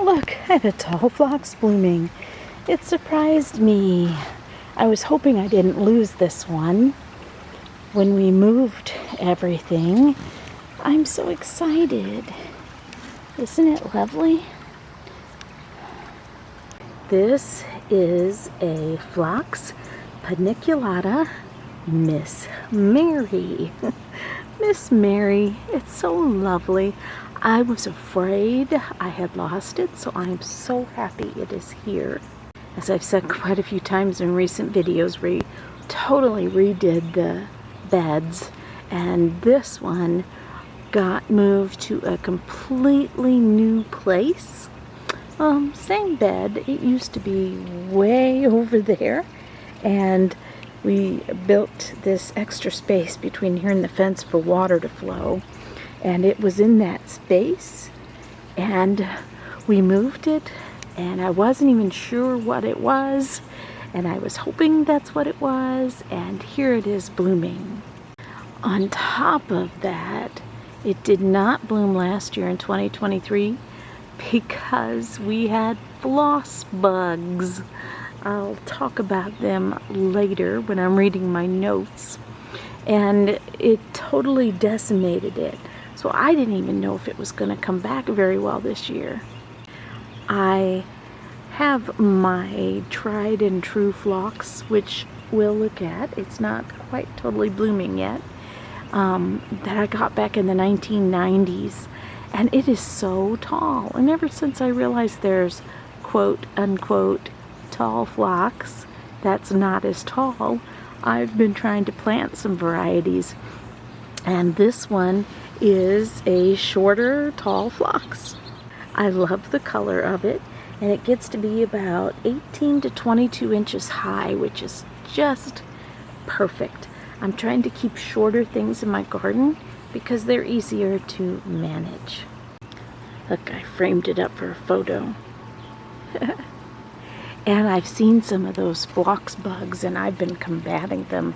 Look, I have a tall phlox blooming. It surprised me. I was hoping I didn't lose this one when we moved everything. I'm so excited. Isn't it lovely? This is a Phlox paniculata Miss Mary. Miss Mary, it's so lovely. I was afraid I had lost it, so I'm so happy it is here. As I've said quite a few times in recent videos, we totally redid the beds, and this one got moved to a completely new place. Same bed. It used to be way over there, and we built this extra space between here and the fence for water to flow, and it was in that space, and we moved it, and I wasn't even sure what it was, and I was hoping that's what it was, and here it is blooming. On top of that, it did not bloom last year in 2023 because we had floss bugs. I'll talk about them later when I'm reading my notes. And it totally decimated it. So I didn't even know if it was going to come back very well this year. I have my tried and true phlox, which we'll look at. It's not quite totally blooming yet. That I got back in the 1990s. And it is so tall. And ever since I realized there's quote unquote tall phlox that's not as tall, I've been trying to plant some varieties. And this one is a shorter tall phlox. I love the color of it, and it gets to be about 18 to 22 inches high, which is just perfect. I'm trying to keep shorter things in my garden because they're easier to manage. Look, I framed it up for a photo. And I've seen some of those phlox bugs, and I've been combating them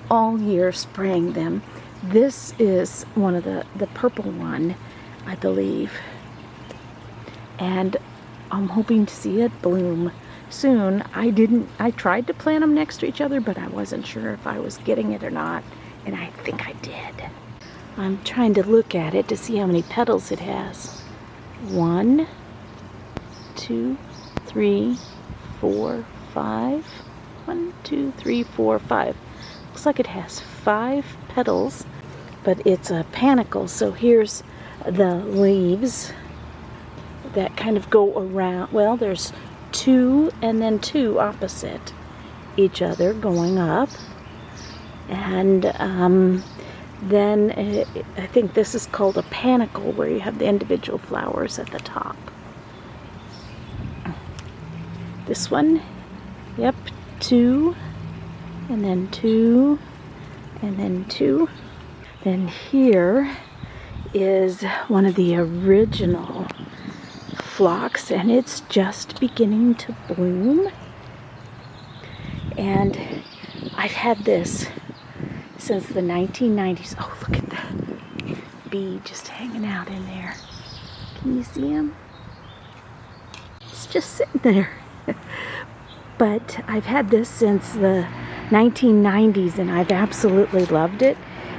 all year, spraying them. This is one of the purple one, I believe. And I'm hoping to see it bloom soon. I tried to plant them next to each other, but I wasn't sure if I was getting it or not, and I think I did. I'm trying to look at it to see how many petals it has. 1, 2, 3, 4, 5. 1, 2, 3, 4, 5. Looks like it has 5 petals, but it's a panicle. So here's the leaves that kind of go around. Well, there's 2 and then 2 opposite each other going up. And then I think this is called a panicle, where you have the individual flowers at the top. This one, yep, 2, and then 2, and then 2. Then here is one of the original phlox, and it's just beginning to bloom. And I've had this since the 1990s. Oh, look at the bee just hanging out in there. Can you see him? It's just sitting there. But I've had this since the 1990s, and I've absolutely loved it.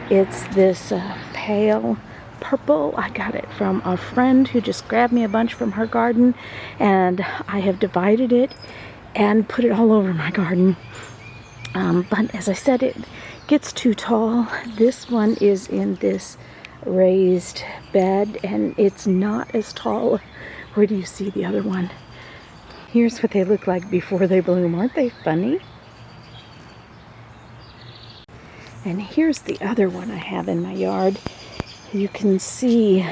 It's this pale purple. I got it from a friend who just grabbed me a bunch from her garden, and I have divided it and put it all over my garden. But as I said, it gets too tall. This one is in this raised bed, and it's not as tall. Where do you see the other one? Here's what they look like before they bloom. Aren't they funny? And here's the other one I have in my yard. You can see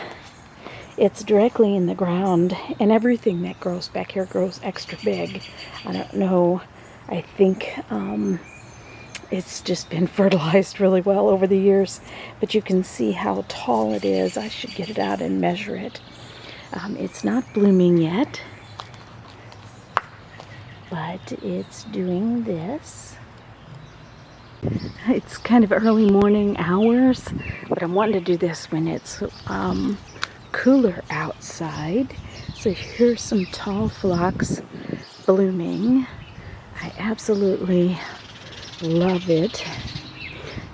it's directly in the ground, and everything that grows back here grows extra big. I don't know. I think it's just been fertilized really well over the years, but you can see how tall it is. I should get it out and measure it. It's not blooming yet, but it's doing this. It's kind of early morning hours, but I'm wanting to do this when it's cooler outside. So here's some tall phlox blooming. I absolutely love it.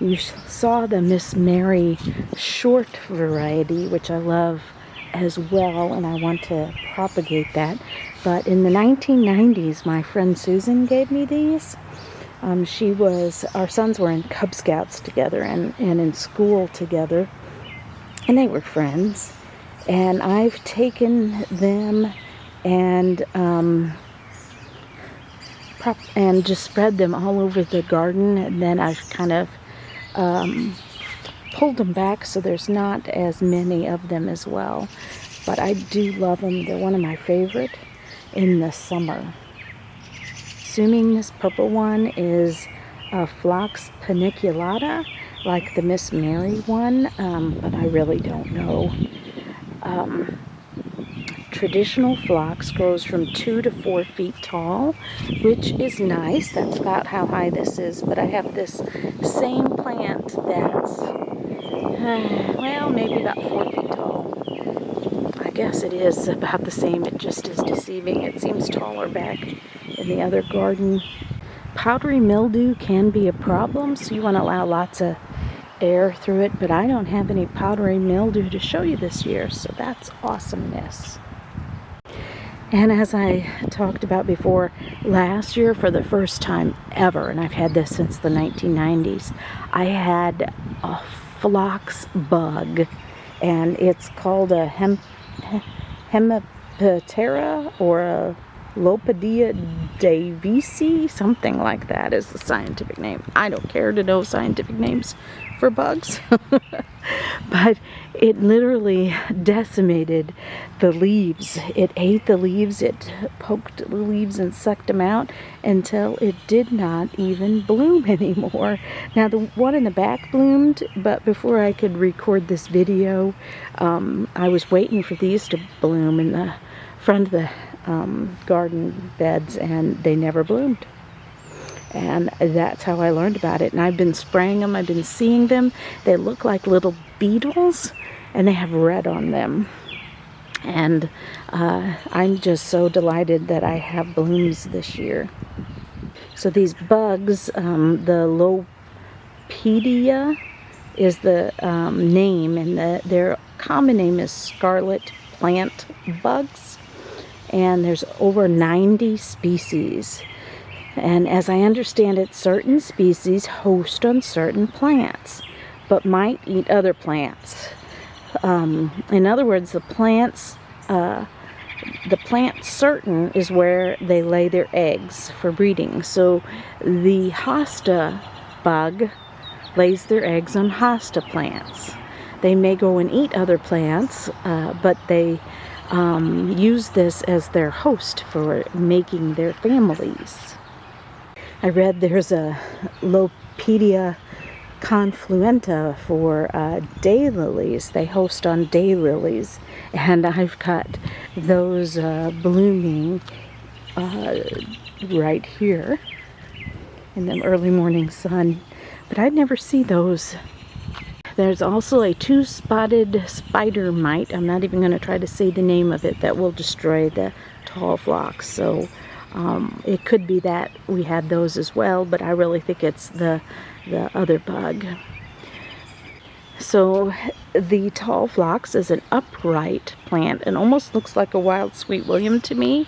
You saw the Miss Mary short variety, which I love as well, and I want to propagate that. But in the 1990s, my friend Susan gave me these. Our sons were in Cub Scouts together and in school together, and they were friends. And I've taken them and just spread them all over the garden, and then I've kind of pulled them back so there's not as many of them as well. But I do love them. They're one of my favorite in the summer. Assuming this purple one is a Phlox paniculata, like the Miss Mary one, but I really don't know. Traditional phlox grows from 2 to 4 feet tall, which is nice. That's about how high this is. But I have this same plant that's, well, maybe about 4 feet tall. I guess it is about the same. It just is deceiving. It seems taller back in the other garden. Powdery mildew can be a problem, so you want to allow lots of air through it. But I don't have any powdery mildew to show you this year, so that's awesomeness. And as I talked about before, last year for the first time ever, and I've had this since the 1990s, I had a phlox bug, and it's called a Hemiptera or a Lopedia davisi, something like that is the scientific name. I don't care to know scientific names for bugs. But it literally decimated the leaves. It ate the leaves, it poked the leaves and sucked them out until it did not even bloom anymore. Now the one in the back bloomed, but before I could record this video, I was waiting for these to bloom in the front of the garden beds, and they never bloomed. And that's how I learned about it. And I've been spraying them. I've been seeing them. They look like little beetles, and they have red on them. And I'm just so delighted that I have blooms this year. So these bugs, the Lopedia is the name, and their common name is scarlet plant bugs. And there's over 90 species. And as I understand it, certain species host on certain plants, but might eat other plants. In other words, the plant certain is where they lay their eggs for breeding. So the hosta bug lays their eggs on hosta plants. They may go and eat other plants, but they use this as their host for making their families. I read there's a Lopedia confluenta for daylilies. They host on daylilies, and I've got those blooming right here in the early morning sun, but I'd never see those. There's also a 2-spotted spider mite. I'm not even going to try to say the name of it. That will destroy the tall phlox. So it could be that we had those as well, but I really think it's the other bug. So the tall phlox is an upright plant and almost looks like a wild sweet William to me.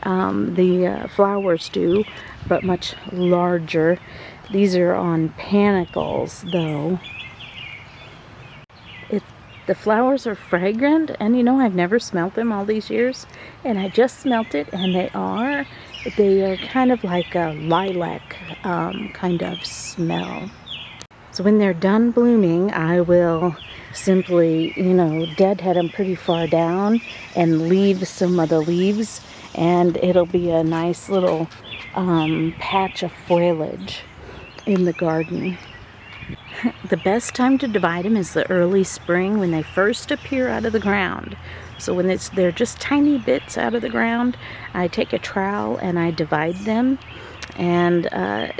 The flowers do, but much larger. These are on panicles though. The flowers are fragrant, and you know, I've never smelt them all these years, and I just smelt it, and they are kind of like a lilac kind of smell. So when they're done blooming, I will simply, deadhead them pretty far down and leave some of the leaves, and it'll be a nice little patch of foliage in the garden. The best time to divide them is the early spring when they first appear out of the ground. So when they're just tiny bits out of the ground, I take a trowel and I divide them. And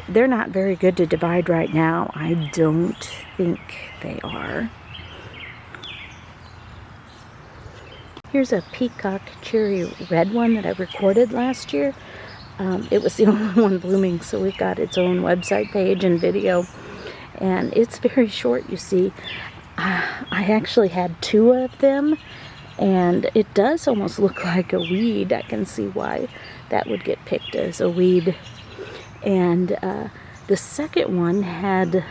they're not very good to divide right now. I don't think they are. Here's a peacock cherry red one that I recorded last year. It was the only one blooming, so we've got its own website page and video. And it's very short, you see. I actually had 2 of them, and it does almost look like a weed. I can see why that would get picked as a weed. And the second one had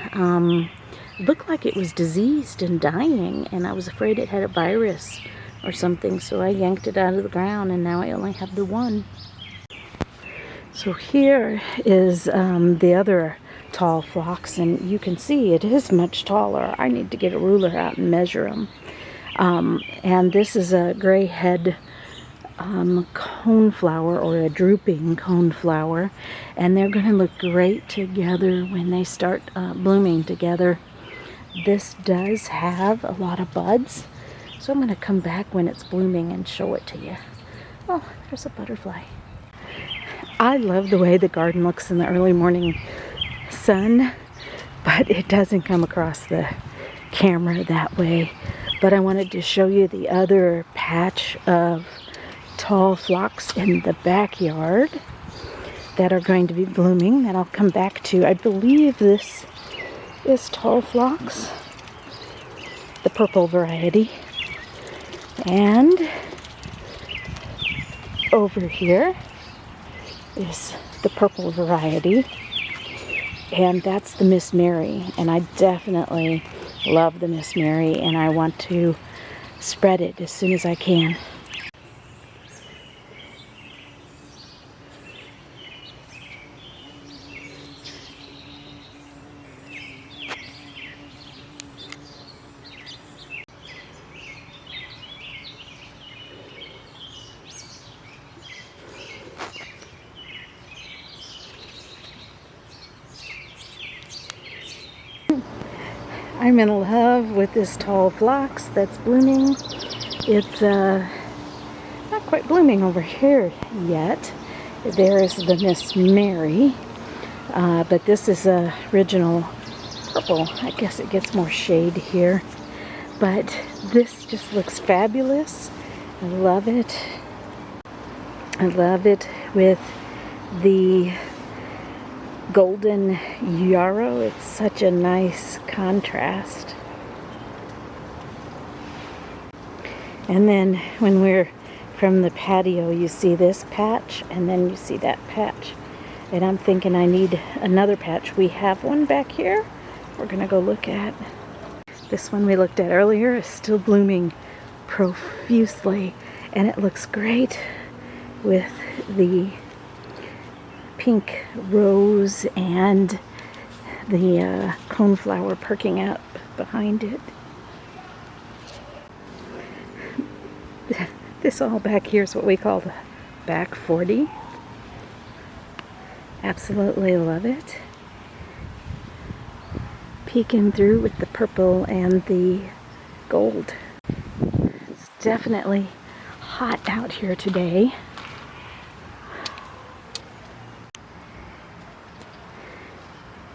looked like it was diseased and dying, and I was afraid it had a virus or something, so I yanked it out of the ground, and now I only have the one. So here is the other tall phlox, and you can see it is much taller. I need to get a ruler out and measure them. And this is a gray head coneflower, or a drooping coneflower, and they're going to look great together when they start blooming together. This does have a lot of buds, so I'm going to come back when it's blooming and show it to you. Oh, there's a butterfly. I love the way the garden looks in the early morning sun, but it doesn't come across the camera that way. But I wanted to show you the other patch of tall phlox in the backyard that are going to be blooming that I'll come back to. I believe this is tall phlox, the purple variety. And over here is the purple variety, and that's the Miss Mary, and I definitely love the Miss Mary, and I want to spread it as soon as I can. I'm in love with this tall phlox that's blooming. It's not quite blooming over here yet. There is the Miss Mary, but this is original purple. I guess it gets more shade here, but this just looks fabulous. I love it. I love it with the golden yarrow. It's such a nice contrast. And then when we're from the patio, you see this patch, and then you see that patch. And I'm thinking I need another patch. We have one back here we're gonna go look at. This one we looked at earlier is still blooming profusely, and it looks great with the pink rose and the coneflower perking out behind it. This all back here is what we call the back 40. Absolutely love it. Peeking through with the purple and the gold. It's definitely hot out here today.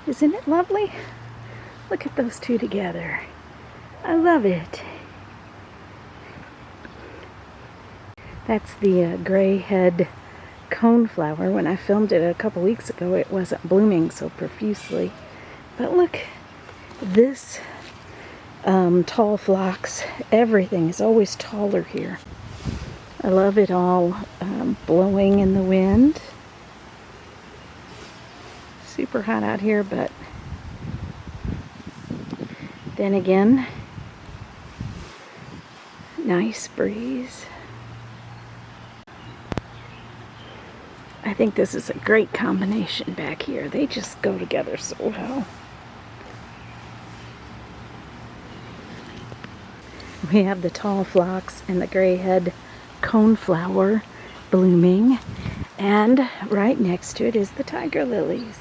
Isn't it lovely? Look at those two together. I love it. That's the gray head coneflower. When I filmed it a couple weeks ago, it wasn't blooming so profusely. But look, this tall phlox, everything is always taller here. I love it all blowing in the wind. Super hot out here, but then again, nice breeze. I think this is a great combination back here. They just go together so well. We have the tall phlox and the gray head coneflower blooming, and right next to it is the tiger lilies.